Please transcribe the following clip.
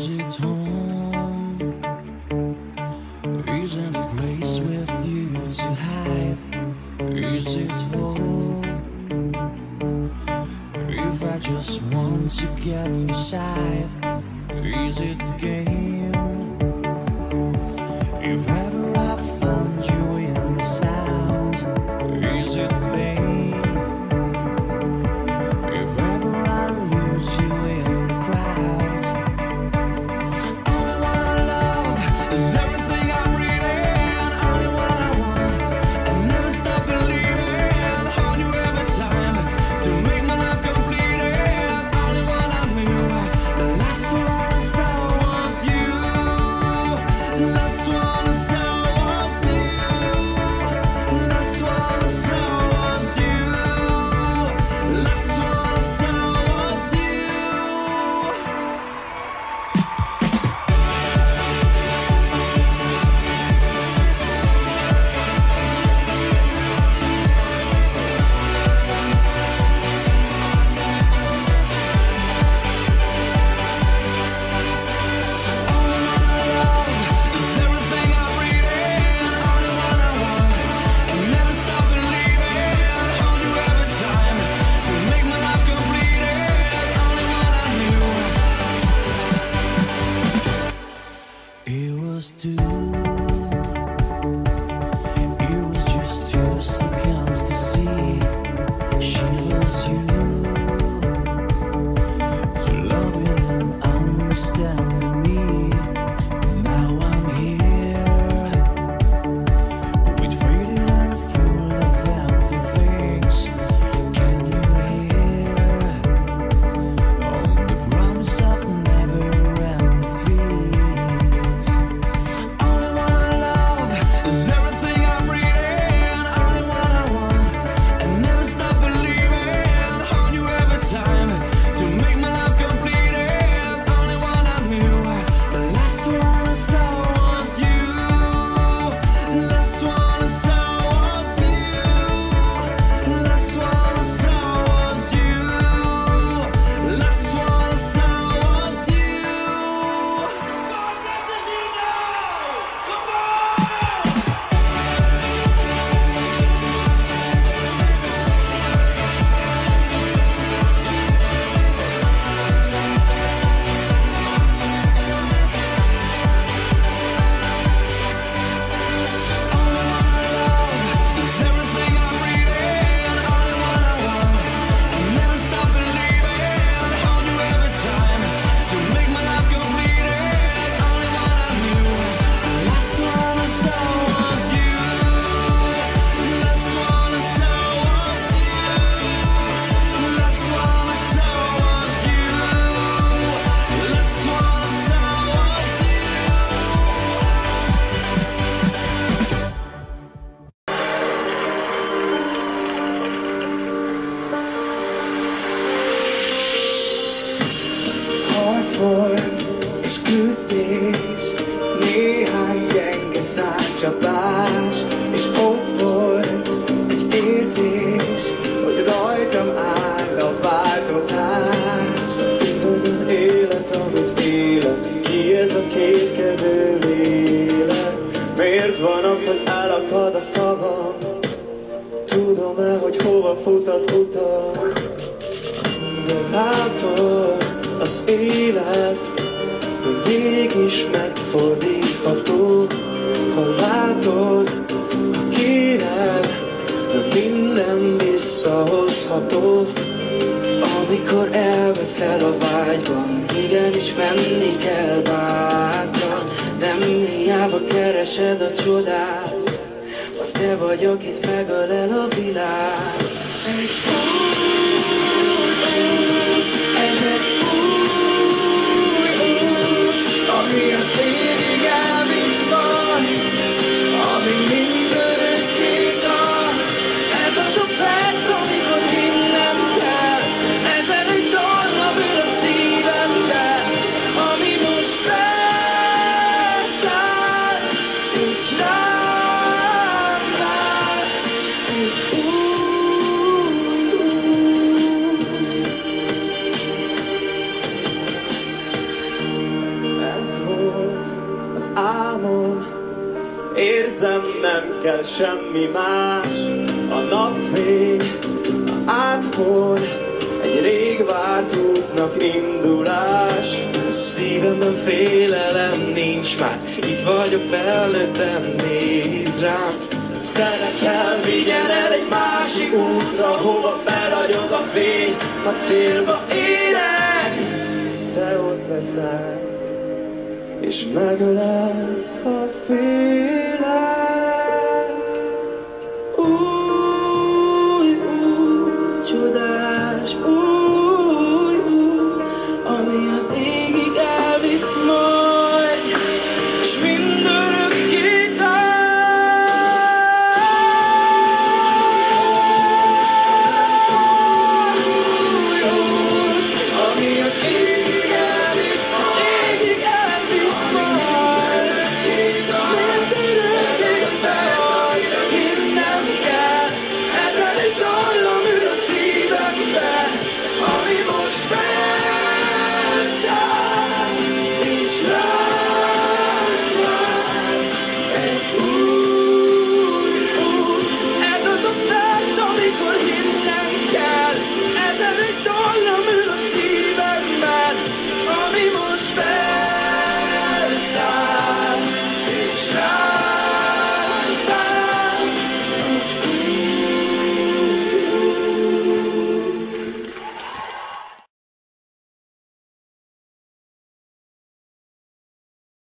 Is it home? Is any place with you to hide? Is it hope? If I just want to get beside, is it game? If ever I found you in the sound, is it pain? If ever I lose you in the crowd, only one I love is everything I'm reading. Only one I want and never stop believing. On you every time to make my life complete. And only one I knew, the last one I saw was you. The last one I saw was you. The last one I saw was you. The last one I saw was you. Is everything I'm reading. Only one I want and never stop believing. On you every time to make my life complete. Only one I knew. It was just 2 seconds to see she was you. To love you and understanding me. Now I'm here with faded and full of empty things. Can you hear the promise of never-ending fields? Only one I love is everything I'm reading. Only one I want and never stop believing. On you every time to make my life complete. Only one I knew, the last one I saw was you. The last one I saw was you. The last one I saw was you. The last one I saw was you. Only one I love is everything I'm reading. Only one I want and never stop believing. On you every time to make my life complete. Only one I knew, the last one I saw was you. The last one I saw was you. The last one I saw was you. The last one I saw was you. Harc volt és küzdés, néhány gyenge szárcsapás, és ott volt egy érzés, hogy rajtam áll a változás. Minden élet, amit élek, ki ez a kétkedő lélek? Miért van az, hogy elakad a szavam? Tudom-e, hogy hova fut az utam? De látod, az élet, hogy mégis megfordítható. Ha látod, ha kéred, hogy minden visszahozható. Amikor elveszel a vágyban, igenis menni kell bátran. Nem hiába keresed a csodát, ha te vagy, akit megölel a világ. Egy ez egy új út, ami az évig elvisz majd, amíg mindörökké tart. Ez az a perc, amikor hinnem kell, ezen egy darab ül a szívemben, ami most felszáll, és rám vár. Egy új kell semmi más. A napfény átfon egy rég várt útnak indulás. A szívemben félelem nincs már, itt vagyok felnőttem, nézz rám. Szerekem vigyen el egy másik útra, hova beragyog a fény, a célba érek. Te ott leszel, és megölelsz a félelem.